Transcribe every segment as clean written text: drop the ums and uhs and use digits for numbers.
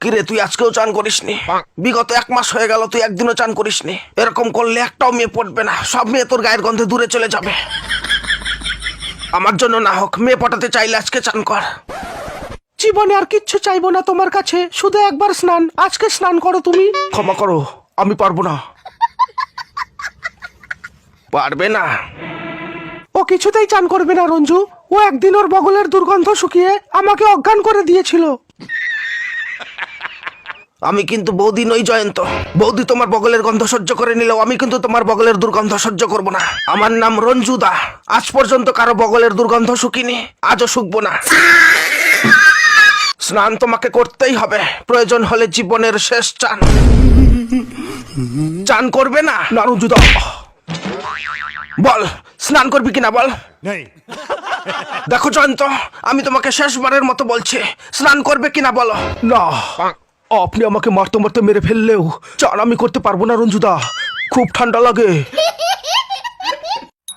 কিরে তুই আজকেও চান করিসনি? বিগত 1 মাস হয়ে গেল তুই একদিনও চান করিসনি। এরকম করলে একটাও মেয়ে পটবে না, সব মেয়ে তোর গায়ের গন্ধে দূরে চলে যাবে। আমার জন্য না হোক, মেয়ে পটাতে চাইলে আজকে চান কর। জীবনে আর কিচ্ছু চাইবো না তোমার কাছে, শুধু একবার স্নান। আজকে স্নান করো তুমি। ক্ষমা করো, আমি পারবো না। পারবে না? ও কিছুতেই চান করবে না রঞ্জু। ও একদিন ওর বগলের দুর্গন্ধ শুকিয়ে আমাকে অজ্ঞান করে দিয়েছিল। আমি কিন্তু বৌদি নই জয়ন্ত। বৌদি তোমার বগলের গন্ধ সহ্য করে নিলেও আমি কিন্তু তোমার বগলের দুর্গন্ধ সহ্য করব না। আমার নাম রঞ্জুদা। আজ পর্যন্ত কারো বগলের দুর্গন্ধ শুকিনি, আজও শুকবো না। স্নান তোমাকে করতেই হবে, প্রয়োজন হলে জীবনের শেষ চান। চান করবে না? না রঞ্জুদা। বল, স্নান করবি কিনা বল। দেখো জয়ন্ত, আমি তোমাকে শেষবারের মতো বলছি, স্নান করবে কিনা বলো। না, আপনি আমাকে মারতে মারতে মেরে ফেললেও চান আমি করতে পারবো না রঞ্জুদা। খুব ঠান্ডা লাগে।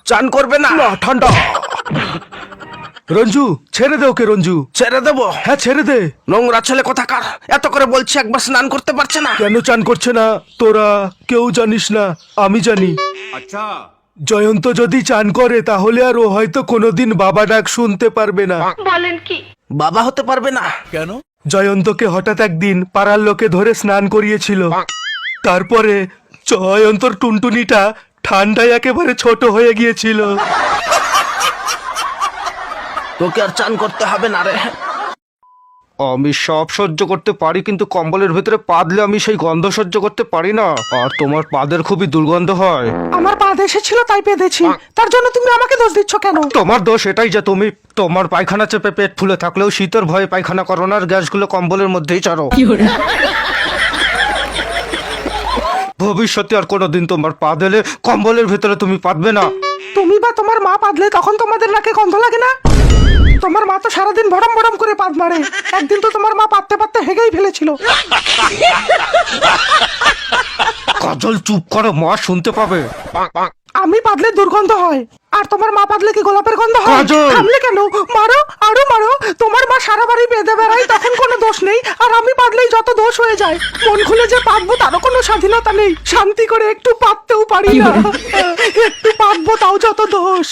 চান করবে না? না, ঠান্ডা। রঞ্জু ছেড়ে দে ওকে। রঞ্জু ছেড়ে দেবো? হ্যাঁ ছেড়ে দে। নোংরা ছেলে কোথাকার, এত করে বলছি একবার স্নান করতে পারছে না। কেন চান করছে না তোরা কেউ জানিস না, আমি জানি। अच्छा জয়ন্ত যদি চান করে তাহলে আর ও হয়তো কোনোদিন বাবা ডাক শুনতে পারবে না। বাবা হতে পারবে না? কেন? জয়ন্তকে হঠাৎ একদিন পাড়ার লোকে ধরে স্নান করিয়েছিল। তারপরে জয়ন্তর টুনটুনিটা ঠান্ডায় একেবারে ছোট হয়ে গিয়েছিল। তোকে আর চান করতে হবে না রে। আমি সব সহ্য করতে পারি, কিন্তু কম্বলের ভেতরে পা দিলে আমি সেই গন্ধ সহ্য করতে পারি না। আর তোমার পাদের খুবই দুর্গন্ধ হয়। আমার পা এসেছিল তাই পেয়েছি, তার জন্য তুমি আমাকে দোষ দিচ্ছ কেন? তোমার দোষ এটাই যে তুমি তোমার পায়খানা চেপে পেট ফুলে থাকলেও শীতের ভয়ে পায়খানা করো না, আর গ্যাসগুলো কম্বলের মধ্যেই ছাড়ো। ভবিষ্যতে আর কোনোদিন তোমার পা দিলে কম্বলের ভেতরে তুমি পাতবে না। তুমি বা তোমার মা পাদলে তখন তোমাদের নাকে গন্ধ লাগে না? তোমার মা তো সারাদিন ভরম ভরম করে পাদ মারে। একদিন তো তোমার মা পাততে পাততে হেগেই ফেলেছিল। কাজল চুপ করো, মা শুনতে পাবে। আমি পাদলে দুর্গন্ধ হয়, আর তোমার মা পাদলে কি গোলাপের গন্ধ হয়? কাজল! থামলে কেন? মারো, আরো মারো। তোমার মা সারা বাড়ি বেঁধে বেড়ায়, তখন কোনো দোষ নেই, আর আমি পাদলেই যত দোষ হয়ে যায়। মন খুলে যে পাতবো তারও কোনো স্বাধীনতা নেই। শান্তি করে একটু পাততেও পারি না। একটু পাতবো তাও যত দোষ।